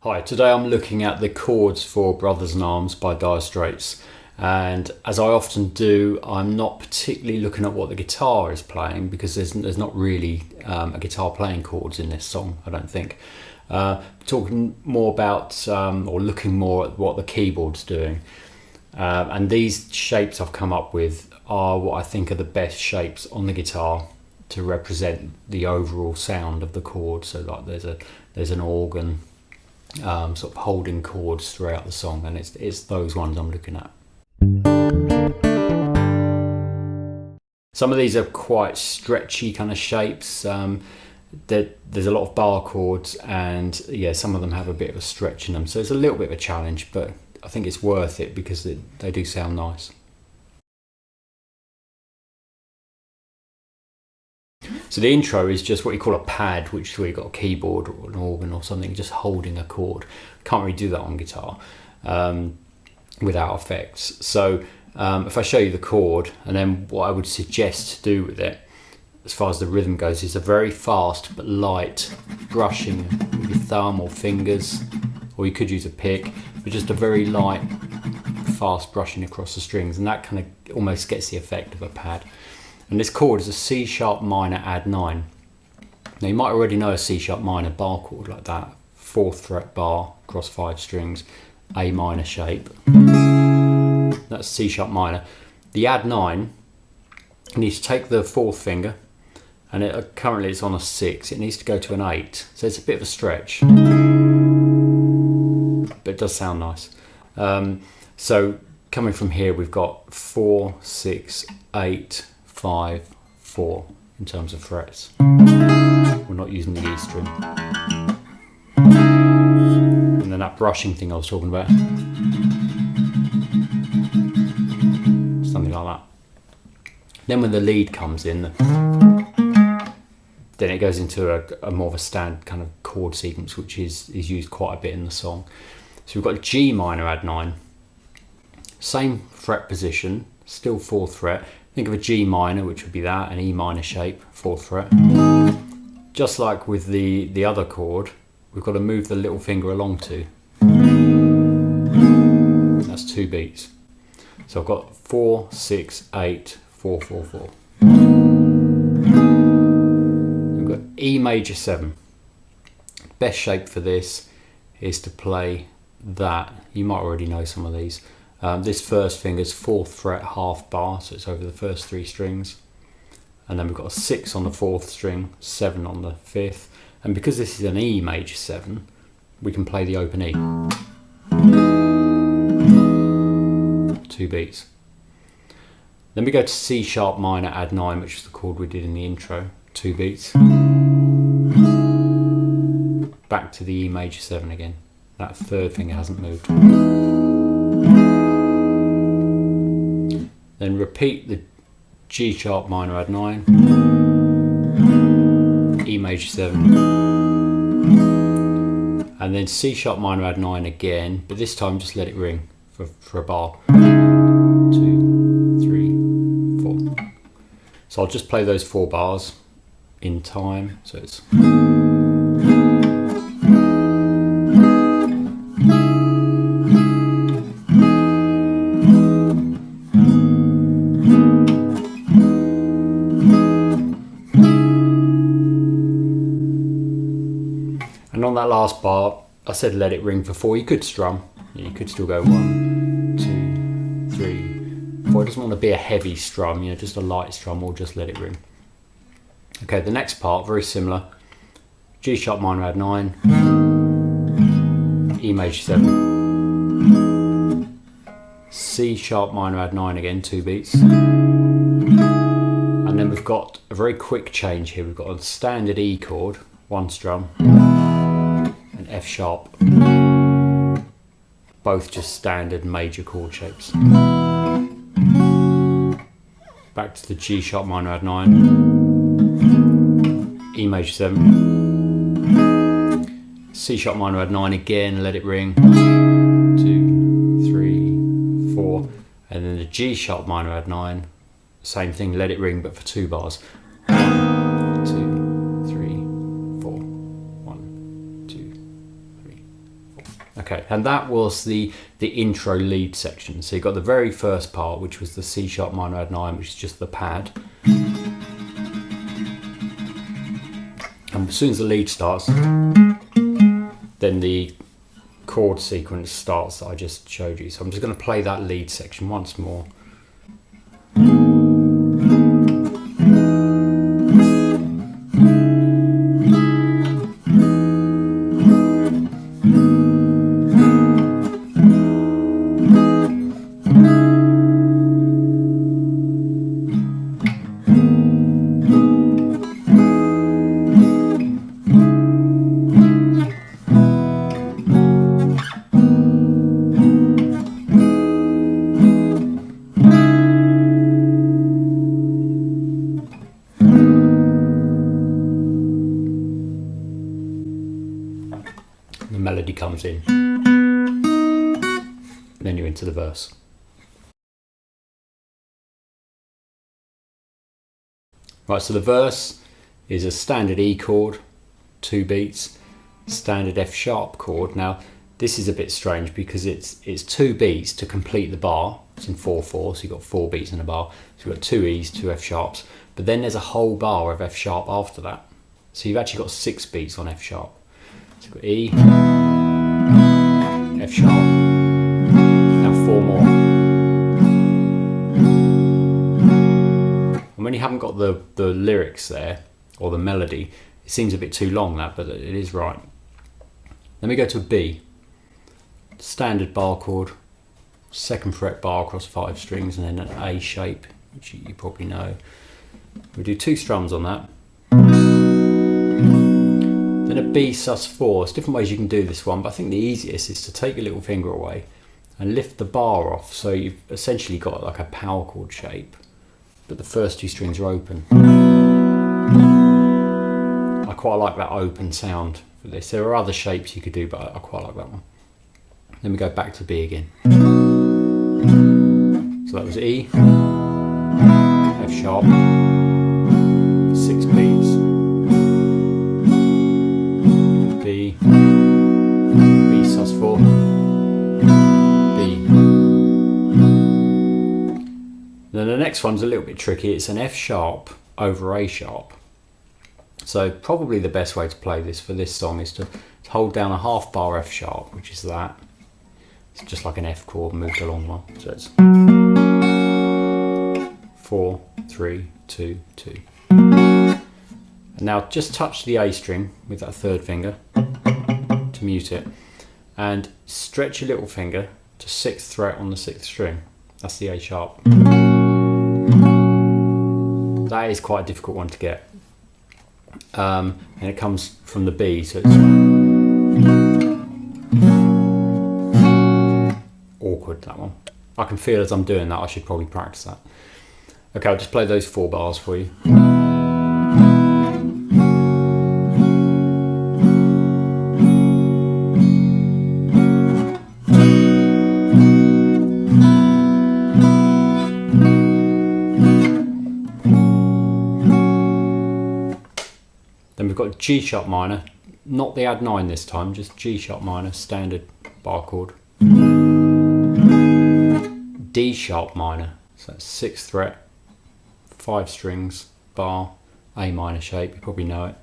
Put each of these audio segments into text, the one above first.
Hi, today I'm looking at the chords for Brothers in Arms by Dire Straits, and as I often do, I'm not particularly looking at what the guitar is playing because there's not really a guitar playing chords in this song, I don't think. Talking more about or looking more at what the keyboard's doing, and these shapes I've come up with are what I think are the best shapes on the guitar to represent the overall sound of the chord. So like there's an organ sort of holding chords throughout the song, and it's those ones I'm looking at. Some of these are quite stretchy kind of shapes. There's a lot of bar chords, and yeah, some of them have a bit of a stretch in them, so it's a little bit of a challenge, but I think it's worth it because they do sound nice. So the intro is just what you call a pad, which is where you've got a keyboard or an organ or something just holding a chord. Can't really do that on guitar without effects. So if I show you the chord, and then what I would suggest to do with it, as far as the rhythm goes, is a very fast but light brushing with your thumb or fingers, or you could use a pick, but just a very light, fast brushing across the strings, and that kind of almost gets the effect of a pad. And this chord is a C sharp minor add 9. Now you might already know a C sharp minor bar chord like that, 4th fret bar across 5 strings, A minor shape. That's C sharp minor. The add 9, you need to take the 4th finger, and currently it's on a 6, it needs to go to an 8, so it's a bit of a stretch, but it does sound nice. So coming from here, we've got 4, 6, 8, 5, 4 in terms of frets. We're not using the E string. And then that brushing thing I was talking about, something like that. Then when the lead comes in, then it goes into a more of a standard kind of chord sequence, which is used quite a bit in the song. So we've got a G minor add 9, same fret position, still 4th fret. Think of a G minor, which would be that, an E minor shape, 4th fret. Just like with the other chord, we've got to move the little finger along to. That's 2 beats. So I've got 4, 6, 8, 4, 4, 4. We've got E major 7. Best shape for this is to play that. You might already know some of these. This first finger's 4th fret half bar, so it's over the first 3 strings. And then we've got a 6 on the 4th string, 7 on the 5th. And because this is an E major 7, we can play the open E. 2 beats. Then we go to C sharp minor add 9, which is the chord we did in the intro, 2 beats. Back to the E major 7 again. That 3rd finger hasn't moved. Then repeat the G sharp minor add 9, E major 7, and then C sharp minor add 9 again, but this time just let it ring for a bar. 2, 3, 4. So I'll just play those 4 bars in time. So it's and on that last bar, I said let it ring for 4. You could strum. You could still go 1, 2, 3, 4. It doesn't want to be a heavy strum, just a light strum, or just let it ring. Okay, the next part, very similar. G sharp minor add 9, E major 7, C sharp minor add 9 again, 2 beats. And then we've got a very quick change here. We've got a standard E chord, 1 strum, and F sharp, both just standard major chord shapes. Back to the G sharp minor add 9, E major 7, C sharp minor add 9 again, let it ring, 2, 3, 4, and then the G sharp minor add 9, same thing, let it ring but for 2 bars. 1, 2, 3, 4. 1, 2, 3, 4. Okay, and that was the intro lead section. So you got the very first part, which was the C sharp minor add 9, which is just the pad. And as soon as the lead starts, then the chord sequence starts that I just showed you. So I'm just going to play that lead section once more. The melody comes in, then you're into the verse. Right, so the verse is a standard E chord, 2 beats, standard F sharp chord. Now this is a bit strange because it's 2 beats to complete the bar. It's in 4/4, so you've got 4 beats in a bar. So you've got 2 E's, 2 F sharps, but then there's a whole bar of F sharp after that. So you've actually got 6 beats on F sharp. So you've got E, F sharp, now 4 more. And when you haven't got the lyrics there, or the melody, it seems a bit too long, that, but it is right. Then we go to a B, standard bar chord, 2nd fret bar across 5 strings, and then an A shape, which you probably know. We do 2 strums on that. Then a B sus4. There's different ways you can do this one, but I think the easiest is to take your little finger away and lift the bar off, so you've essentially got like a power chord shape, but the first 2 strings are open. I quite like that open sound for this. There are other shapes you could do, but I quite like that one. Then we go back to B again. So that was E, F sharp, 6 beats, B, B sus4, B. Then the next one's a little bit tricky. It's an F sharp over A sharp. So probably the best way to play this for this song is to hold down a half bar F sharp, which is that. It's just like an F chord moved along one. So it's 4, 3, 2, 2. And now just touch the A string with that 3rd finger to mute it, and stretch your little finger to 6th fret on the 6th string. That's the A sharp. That is quite a difficult one to get. And it comes from the B, so it's awkward, that one. I can feel as I'm doing that I should probably practice that. Okay, I'll just play those 4 bars for you. Then we've got G sharp minor, not the add 9 this time, just G sharp minor, standard bar chord. D sharp minor, so that's 6th fret, 5 strings, bar, A minor shape, you probably know it.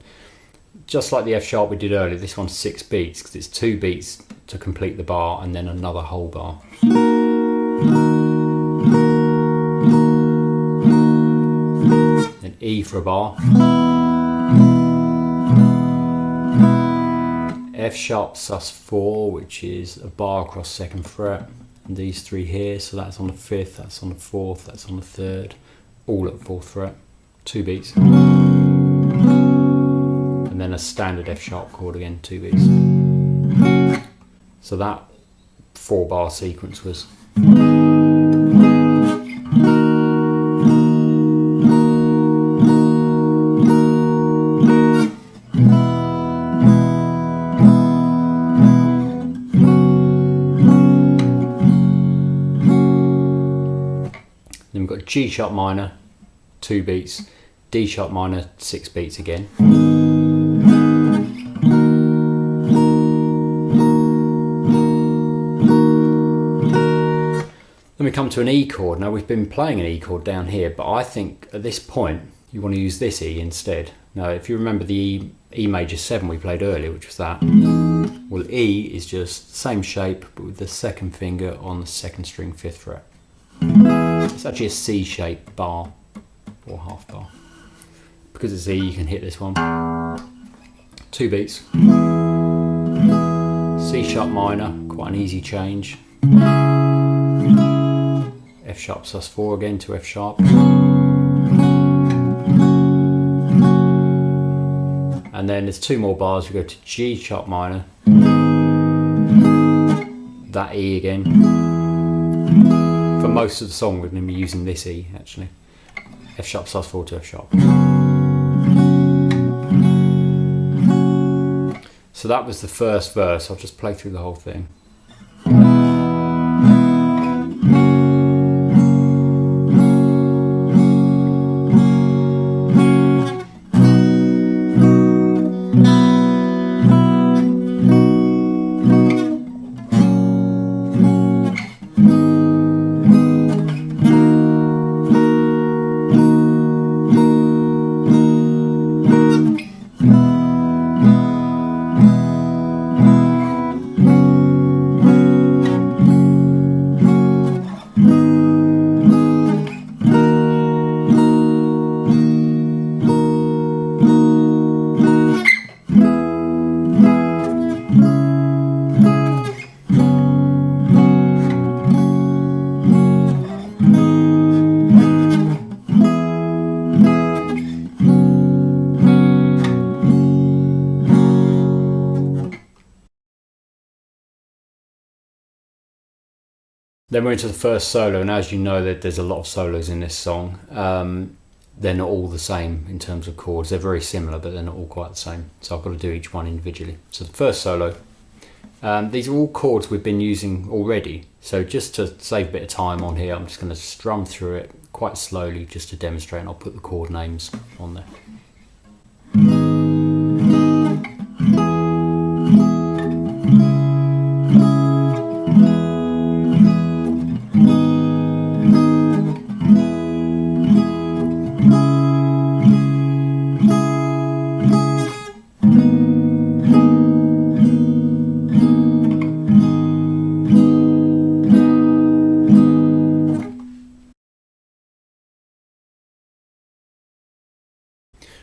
Just like the F sharp we did earlier, this one's 6 beats because it's 2 beats to complete the bar and then another whole bar. Then E for a bar. F sharp sus4, which is a bar across 2nd fret, and these 3 here, so that's on the 5th, that's on the 4th, that's on the 3rd, all at 4th fret, 2 beats. And then a standard F sharp chord again, 2 beats. So that 4 bar sequence was Then we've got G sharp minor, 2 beats, D sharp minor, 6 beats again. Then we come to an E chord. Now we've been playing an E chord down here, but I think at this point you want to use this E instead. Now if you remember the E major 7 we played earlier, which was that, well E is just the same shape but with the second finger on the 2nd string 5th fret. It's actually a C shape bar or half bar. Because it's E you can hit this one. 2 beats. C sharp minor, quite an easy change. F sharp sus4 again to F sharp. And then there's 2 more bars, we go to G sharp minor. That E again. For most of the song we're going to be using this E actually. F sharp sus4 to F sharp. So that was the first verse. I'll just play through the whole thing. Then we're into the first solo, and as you know, there's a lot of solos in this song. They're not all the same in terms of chords. They're very similar, but they're not all quite the same. So I've got to do each one individually. So the first solo, these are all chords we've been using already. So just to save a bit of time on here, I'm just going to strum through it quite slowly just to demonstrate, and I'll put the chord names on there.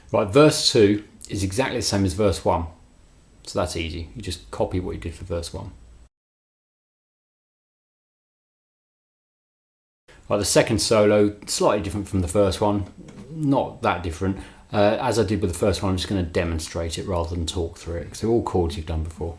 Right, verse 2 is exactly the same as verse 1, so that's easy. You just copy what you did for verse 1. Right, the second solo, slightly different from the first one, not that different. As I did with the first one, I'm just going to demonstrate it rather than talk through it, because they're all chords you've done before.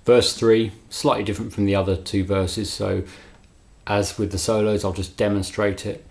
Verse 3, slightly different from the other 2 verses, so as with the solos, I'll just demonstrate it.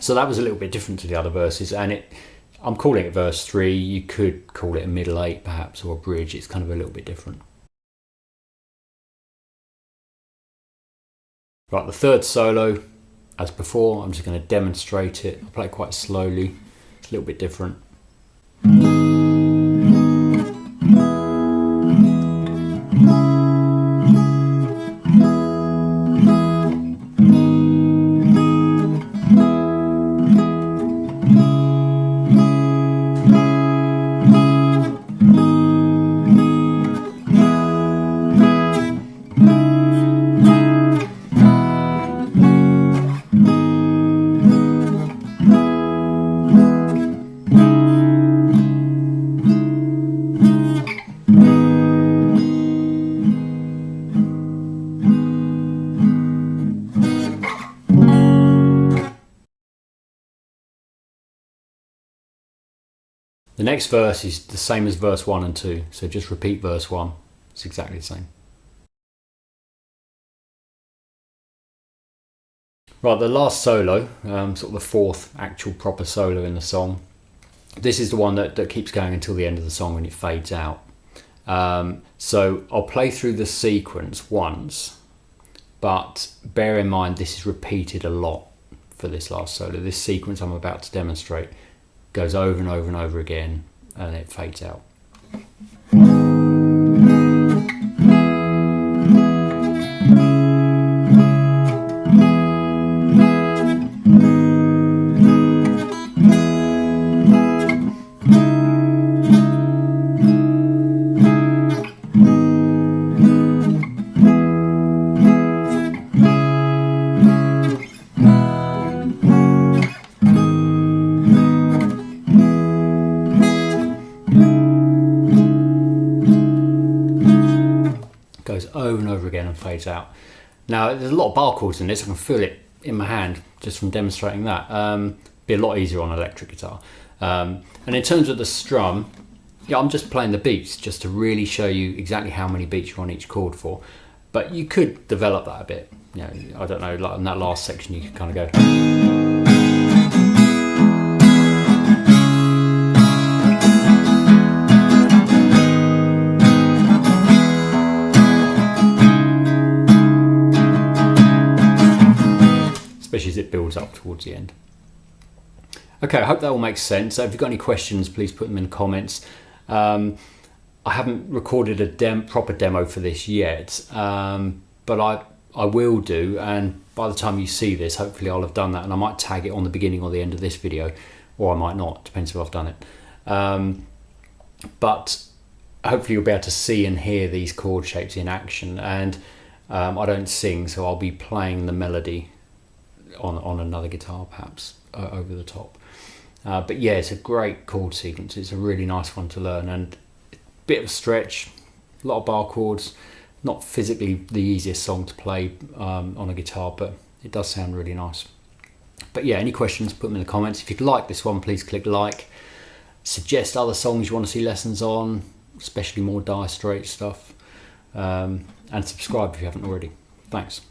So that was a little bit different to the other verses, and I'm calling it verse 3. You could call it a middle 8 perhaps, or a bridge. It's kind of a little bit different. Right, the third solo, as before, I'm just going to demonstrate it. I'll play it quite slowly. It's a little bit different. The next verse is the same as verse 1 and 2, so just repeat verse 1. It's exactly the same. Right, the last solo, sort of the fourth actual proper solo in the song. This is the one that keeps going until the end of the song and it fades out. So I'll play through the sequence once, but bear in mind this is repeated a lot for this last solo. This sequence I'm about to demonstrate goes over and over and over again and it fades out. Goes over and over again and fades out. Now there's a lot of bar chords in this. I can feel it in my hand just from demonstrating that. Be a lot easier on electric guitar. And in terms of the strum, yeah, I'm just playing the beats just to really show you exactly how many beats you're on each chord for. But you could develop that a bit. You know, I don't know, like in that last section you could kind of go. Especially as it builds up towards the end. Okay, I hope that all makes sense. So if you've got any questions, please put them in the comments. I haven't recorded a proper demo for this yet, but I will do, and by the time you see this, hopefully I'll have done that, and I might tag it on the beginning or the end of this video, or I might not, depends if I've done it. But hopefully you'll be able to see and hear these chord shapes in action, and I don't sing, so I'll be playing the melody on another guitar perhaps over the top. But yeah, it's a great chord sequence. It's a really nice one to learn, and a bit of a stretch, a lot of bar chords, not physically the easiest song to play on a guitar, but it does sound really nice. But yeah, any questions, put them in the comments. If you'd like this one, please click like. Suggest other songs you want to see lessons on, especially more Dire Straits stuff, and subscribe if you haven't already. Thanks.